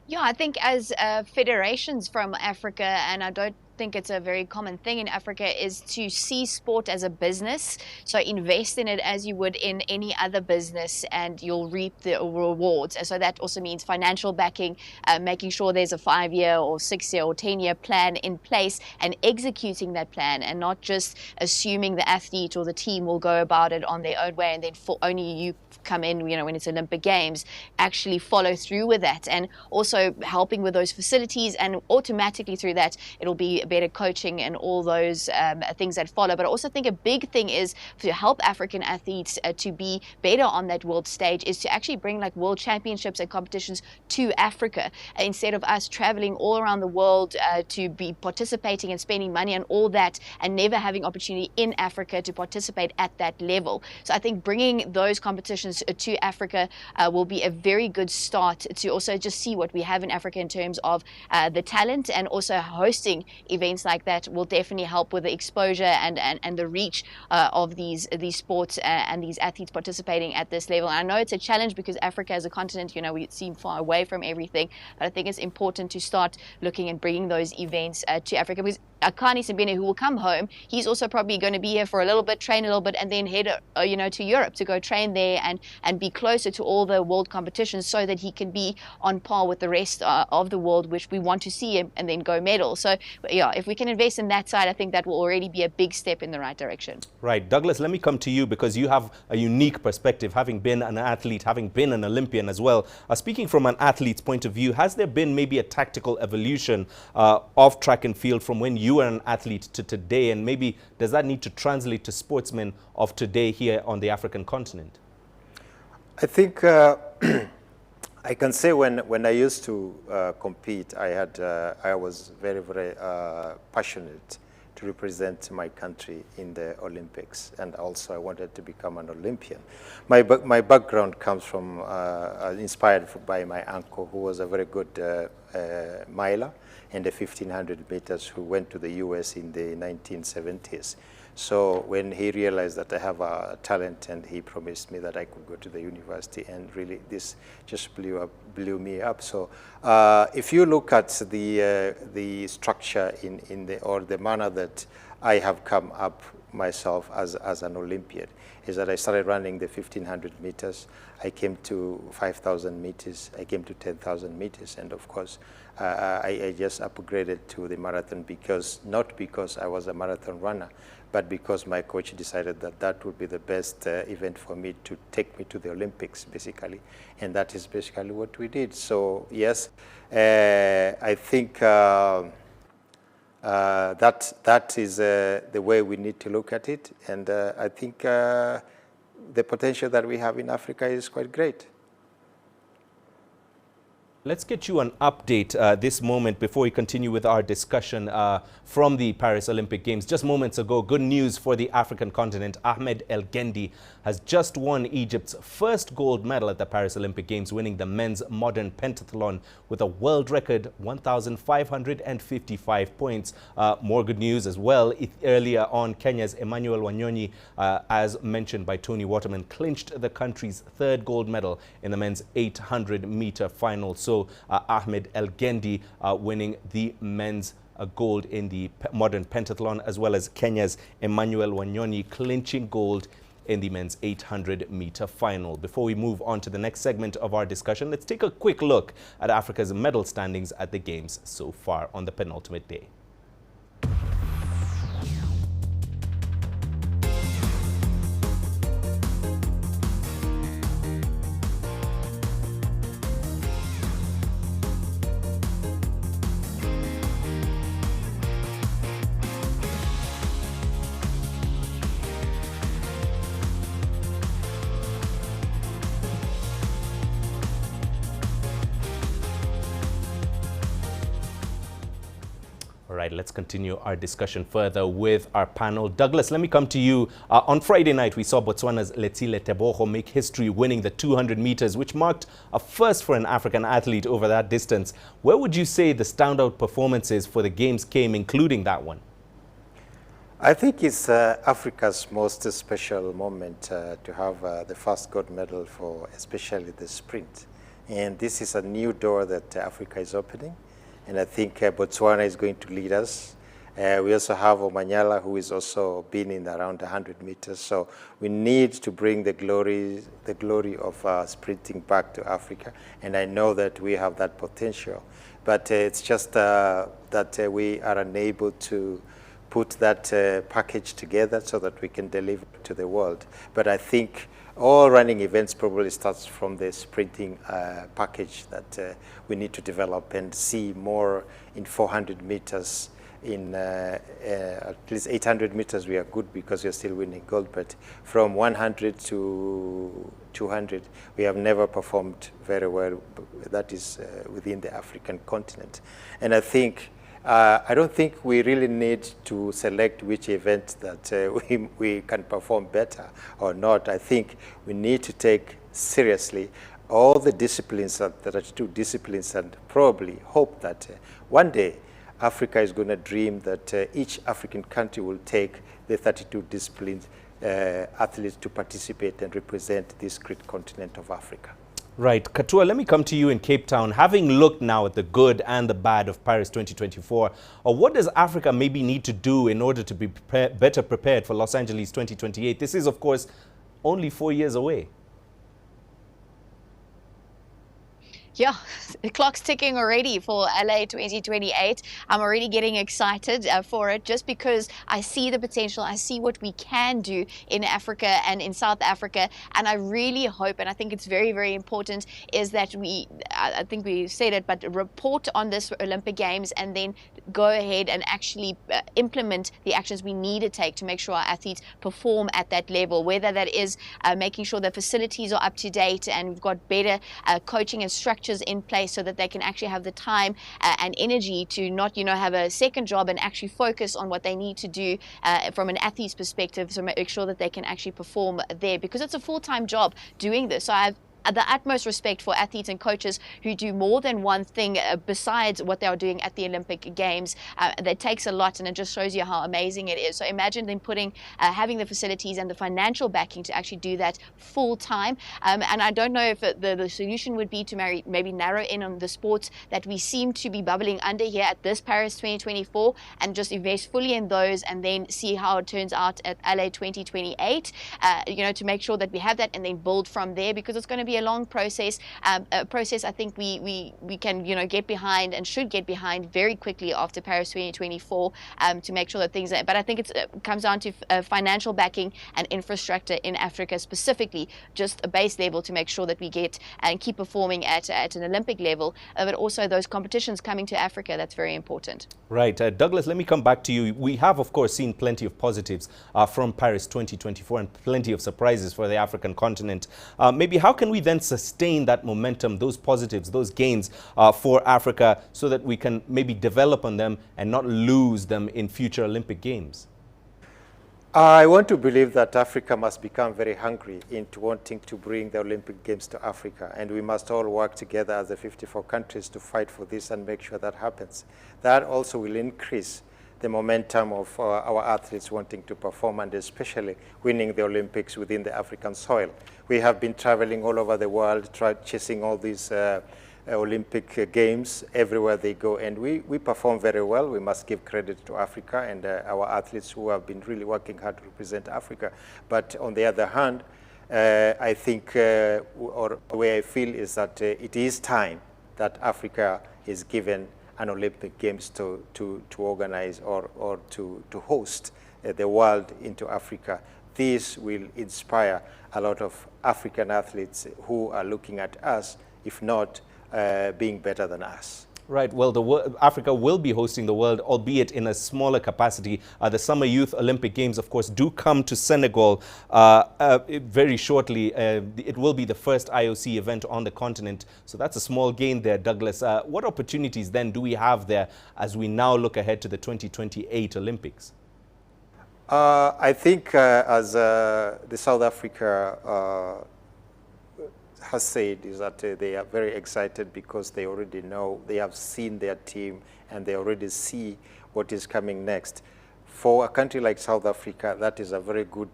Yeah, I think as federations from Africa, and I don't think it's a very common thing in Africa, is to see sport as a business. So invest in it as you would in any other business and you'll reap the rewards. And so that also means financial backing, making sure there's a 5-year or 6-year or 10-year plan in place and executing that plan, and not just assuming the athlete or the team will go about it on their own way and then only you come in, when it's Olympic Games, actually follow through with that. And also helping with those facilities, and automatically through that it'll be better coaching and all those things that follow. But I also think a big thing is to help African athletes to be better on that world stage is to actually bring like world championships and competitions to Africa, instead of us traveling all around the world to be participating and spending money on all that and never having opportunity in Africa to participate at that level. So I think bringing those competitions to Africa will be a very good start to also just see what we have in Africa in terms of the talent, and also hosting events like that will definitely help with the exposure and the reach of these sports and these athletes participating at this level. And I know it's a challenge because Africa as a continent, we seem far away from everything, but I think it's important to start looking and bringing those events to Africa, because Akani Simbine, who will come home, he's also probably going to be here for a little bit, train a little bit, and then head to Europe to go train there and be closer to all the world competitions, so that he can be on par with the rest of the world, which we want to see him, and then go medal. So yeah, if we can invest in that side, I think that will already be a big step in the right direction. Right. Douglas, let me come to you because you have a unique perspective, having been an athlete, having been an Olympian as well. Speaking from an athlete's point of view, has there been maybe a tactical evolution of track and field from when you were an athlete to today, and maybe does that need to translate to sportsmen of today here on the African continent? I think I can say when I used to compete, I was very passionate to represent my country in the Olympics, and also I wanted to become an Olympian. My background comes from inspired by my uncle, who was a very good miler in the 1500 meters, who went to the US in the 1970s. So when he realized that I have a talent, and he promised me that I could go to the university, and really this just blew me up. So if you look at the structure or the manner that I have come up myself as an Olympian, is that I started running the 1,500 meters. I came to 5,000 meters. I came to 10,000 meters, and of course, I just upgraded to the marathon not because I was a marathon runner, but because my coach decided that that would be the best event for me to take me to the Olympics, basically. And that is basically what we did. So yes, I think that is the way we need to look at it. And I think the potential that we have in Africa is quite great. Let's get you an update this moment before we continue with our discussion from the Paris Olympic Games. Just moments ago, good news for the African continent. Ahmed El Gendi has just won Egypt's first gold medal at the Paris Olympic Games, winning the men's modern pentathlon with a world record 1,555 points. More good news as well. Earlier on, Kenya's Emmanuel Wanyonyi, as mentioned by Tony Waterman, clinched the country's third gold medal in the men's 800-meter final. So Ahmed El Gendi winning the men's gold in the modern pentathlon, as well as Kenya's Emmanuel Wanyonyi clinching gold in the men's 800-meter final. Before we move on to the next segment of our discussion, let's take a quick look at Africa's medal standings at the Games so far on the penultimate day. Right, let's continue our discussion further with our panel. Douglas, let me come to you. On Friday night, we saw Botswana's Letsile Tebogo make history, winning the 200 meters, which marked a first for an African athlete over that distance. Where would you say the standout performances for the Games came, including that one? I think it's Africa's most special moment to have the first gold medal for especially the sprint. And this is a new door that Africa is opening. And I think Botswana is going to lead us. We also have Omanyala, who is also been in around 100 meters. So we need to bring the glory of sprinting back to Africa. And I know that we have that potential. But it's just that we are unable to put that package together so that we can deliver to the world. But I think all running events probably starts from the sprinting package that we need to develop and see more in 400 meters. In at least 800 meters, we are good because we are still winning gold. But from 100 to 200, we have never performed very well. That is within the African continent. And I think I don't think we really need to select which event that we can perform better or not. I think we need to take seriously all the disciplines that are two disciplines, and probably hope that one day Africa is going to dream that each African country will take the 32 disciplines athletes to participate and represent this great continent of Africa. Right. Katua, let me come to you in Cape Town. Having looked now at the good and the bad of Paris 2024, what does Africa maybe need to do in order to be better prepared for Los Angeles 2028? This is, of course, only 4 years away. Yeah, the clock's ticking already for LA 2028. I'm already getting excited for it just because I see the potential. I see what we can do in Africa and in South Africa. And I really hope, and I think it's very, very important, is that I think we said it, but report on this Olympic Games and then go ahead and actually implement the actions we need to take to make sure our athletes perform at that level, whether that is making sure the facilities are up to date and we've got better coaching and structure in place so that they can actually have the time and energy to not, have a second job and actually focus on what they need to do from an athlete's perspective, so make sure that they can actually perform there, because it's a full-time job doing this. So I the utmost respect for athletes and coaches who do more than one thing besides what they are doing at the Olympic Games. That takes a lot, and it just shows you how amazing it is. So imagine them having the facilities and the financial backing to actually do that full time. And I don't know if the solution would be to maybe narrow in on the sports that we seem to be bubbling under here at this Paris 2024 and just invest fully in those, and then see how it turns out at LA 2028, to make sure that we have that and then build from there, because it's going to be a long process, a process I think we can get behind and should get behind very quickly after Paris 2024, to make sure that things are, but I think it comes down to financial backing and infrastructure in Africa specifically, just a base level to make sure that we get and keep performing at an Olympic level, but also those competitions coming to Africa, that's very important. Right. Douglas, let me come back to you. We have, of course, seen plenty of positives from Paris 2024 and plenty of surprises for the African continent. Maybe how can we then sustain that momentum, those positives, those gains for Africa, so that we can maybe develop on them and not lose them in future Olympic Games? I want to believe that Africa must become very hungry into wanting to bring the Olympic Games to Africa, and we must all work together as the 54 countries to fight for this and make sure that happens. That also will increase the momentum of our athletes wanting to perform, and especially winning the Olympics within the African soil. We have been traveling all over the world, chasing all these Olympic Games everywhere they go, and we perform very well. We must give credit to Africa and our athletes who have been really working hard to represent Africa. But on the other hand, I think, or the way I feel is that it is time that Africa is given an Olympic Games to organize or to host the world into Africa. This will inspire a lot of African athletes who are looking at us, if not being better than us. Right. Well, Africa will be hosting the world, albeit in a smaller capacity. The Summer Youth Olympic Games, of course, do come to Senegal very shortly. It will be the first IOC event on the continent. So that's a small gain there, Douglas. What opportunities then do we have there as we now look ahead to the 2028 Olympics? I think as the South Africa has said, is that they are very excited because they already know, they have seen their team and they already see what is coming next. For a country like South Africa, that is a very good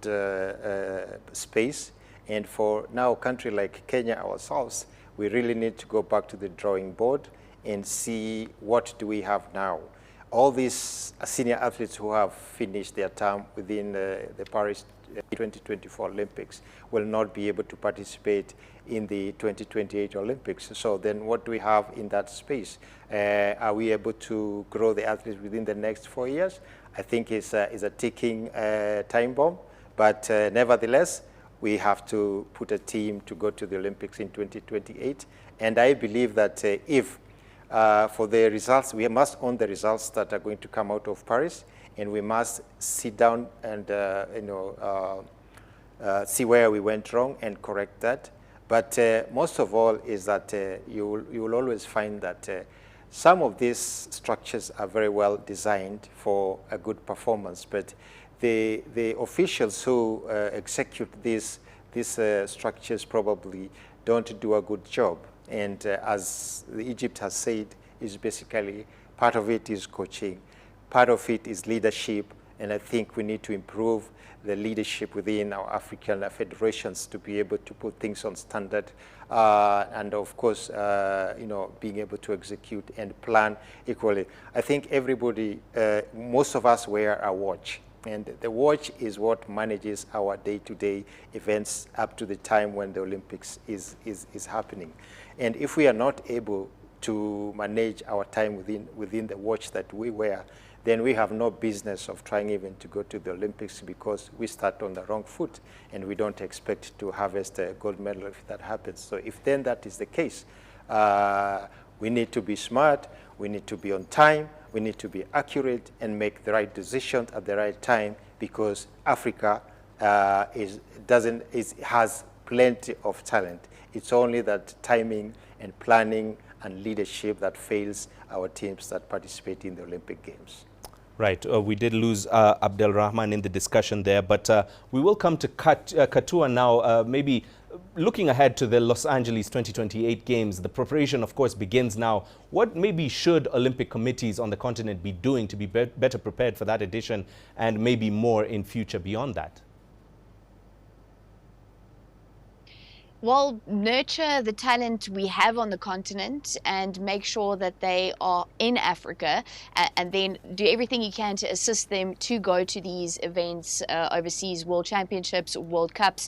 space. And for now a country like Kenya ourselves, we really need to go back to the drawing board and see what do we have now. All these senior athletes who have finished their term within the Paris 2024 Olympics will not be able to participate in the 2028 Olympics. So then what do we have in that space? Are we able to grow the athletes within the next 4 years? I think it's a ticking time bomb, but nevertheless, we have to put a team to go to the Olympics in 2028. And I believe that if for the results, we must own the results that are going to come out of Paris, and we must sit down and see where we went wrong and correct that. But most of all is that you will always find that some of these structures are very well designed for a good performance, but the officials who execute these structures probably don't do a good job. And as Egypt has said, is basically part of it is coaching, part of it is leadership, and I think we need to improve the leadership within our African federations to be able to put things on standard, and of course, being able to execute and plan equally. I think everybody, most of us wear a watch, and the watch is what manages our day-to-day events up to the time when the Olympics is happening. And if we are not able to manage our time within the watch that we wear, then we have no business of trying even to go to the Olympics, because we start on the wrong foot and we don't expect to harvest a gold medal if that happens. So if then that is the case, we need to be smart, we need to be on time, we need to be accurate and make the right decisions at the right time, because Africa has plenty of talent. It's only that timing and planning and leadership that fails our teams that participate in the Olympic Games. Right. We did lose Abdel Rahman in the discussion there, but we will come to Katua now. Maybe looking ahead to the Los Angeles 2028 Games, the preparation, of course, begins now. What maybe should Olympic committees on the continent be doing to be better prepared for that edition and maybe more in future beyond that? Well, nurture the talent we have on the continent and make sure that they are in Africa, and then do everything you can to assist them to go to these events, overseas, World Championships, World Cups,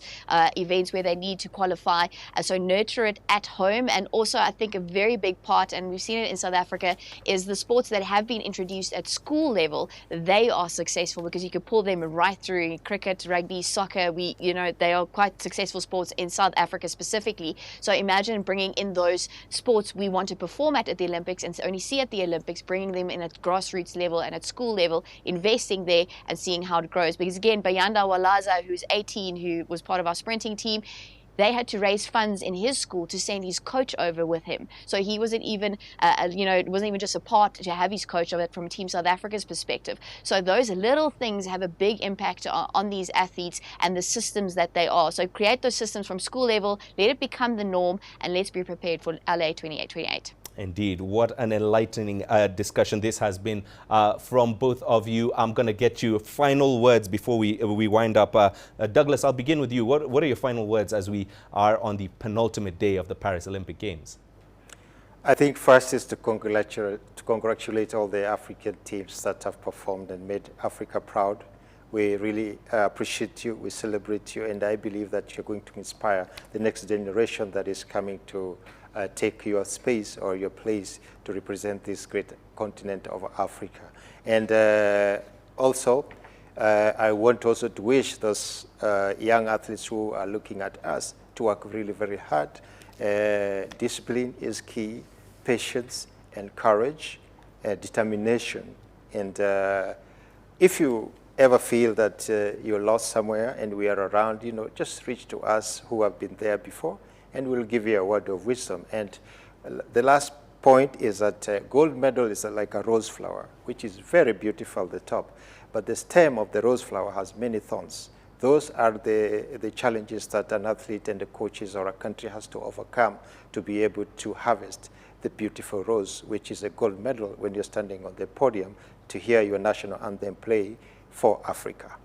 events where they need to qualify. So nurture it at home. And also, I think a very big part, and we've seen it in South Africa, is the sports that have been introduced at school level. They are successful because you can pull them right through cricket, rugby, soccer. They are quite successful sports in South Africa specifically. So imagine bringing in those sports we want to perform at the Olympics and only see at the Olympics, bringing them in at grassroots level and at school level, investing there and seeing how it grows. Because again, Bayanda Walaza, who's 18, who was part of our sprinting team, they had to raise funds in his school to send his coach over with him. So he wasn't even, it wasn't even just a part to have his coach of it from Team South Africa's perspective. So those little things have a big impact on these athletes and the systems that they are. So create those systems from school level, let it become the norm, and let's be prepared for LA 2828. Indeed, what an enlightening discussion this has been from both of you. I'm going to get you final words before we wind up. Douglas, I'll begin with you. What are your final words as we are on the penultimate day of the Paris Olympic Games? I think first is to congratulate all the African teams that have performed and made Africa proud. We really appreciate you, we celebrate you, and I believe that you're going to inspire the next generation that is coming to take your space or your place to represent this great continent of Africa. And also, I want also to wish those young athletes who are looking at us to work really very hard. Discipline is key, patience and courage, determination. And if you ever feel that you're lost somewhere and we are around, just reach to us who have been there before, and we'll give you a word of wisdom. And the last point is that gold medal is like a rose flower, which is very beautiful at the top, but the stem of the rose flower has many thorns. Those are the challenges that an athlete and the coaches or a country has to overcome to be able to harvest the beautiful rose, which is a gold medal when you're standing on the podium to hear your national anthem play for Africa.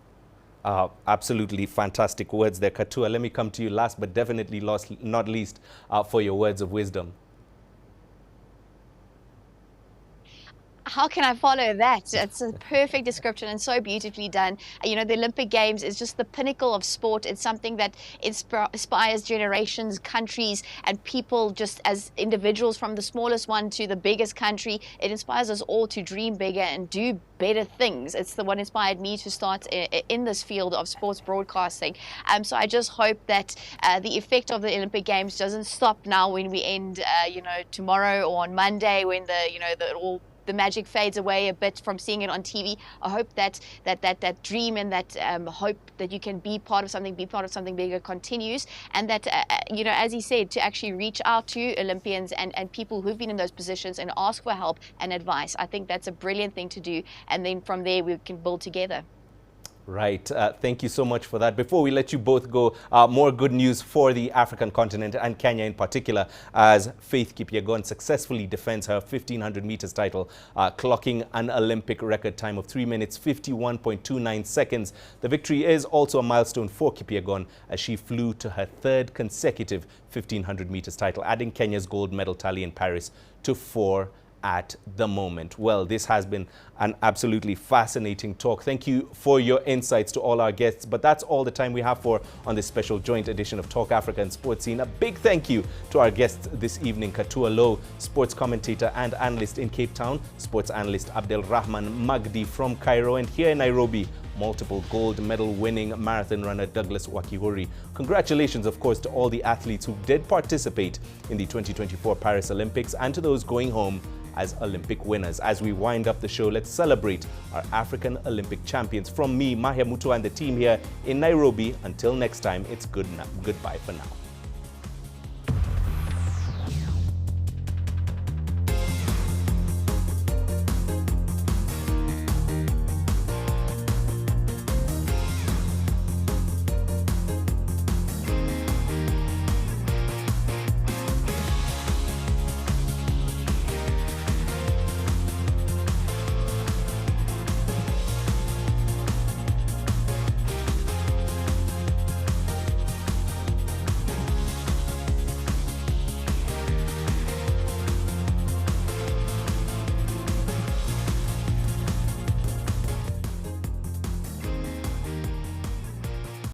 Absolutely fantastic words there, Katua. Let me come to you last, but definitely not least, for your words of wisdom. How can I follow that? It's a perfect description and so beautifully done. The Olympic Games is just the pinnacle of sport. It's something that inspires generations, countries, and people just as individuals, from the smallest one to the biggest country. It inspires us all to dream bigger and do better things. It's the one inspired me to start in this field of sports broadcasting. So I just hope that the effect of the Olympic Games doesn't stop now when we end, tomorrow or on Monday, when the magic fades away a bit from seeing it on TV. I hope that dream and that hope that you can be part of something bigger continues, and that, as he said, to actually reach out to Olympians and people who've been in those positions and ask for help and advice. I think that's a brilliant thing to do, and then from there we can build together. Right. Thank you so much for that. Before we let you both go, more good news for the African continent and Kenya in particular, as Faith Kipyegon successfully defends her 1500 meters title, clocking an Olympic record time of 3 minutes 51.29 seconds. The victory is also a milestone for Kipyegon as she flew to her third consecutive 1500 meters title, adding Kenya's gold medal tally in Paris to 4 at the moment. Well, this has been an absolutely fascinating talk. Thank you for your insights to all our guests, but that's all the time we have for on this special joint edition of Talk Africa and Sports Scene. A big thank you to our guests this evening, Katua Low, sports commentator and analyst in Cape Town, sports analyst Abdel Rahman Magdi from Cairo, and here in Nairobi, multiple gold medal winning marathon runner Douglas Wakihuri. Congratulations, of course, to all the athletes who did participate in the 2024 Paris Olympics and to those going home as Olympic winners. As we wind up the show, let's celebrate our African Olympic champions. From me, Mahia Mutua, and the team here in Nairobi, until next time, it's goodbye for now.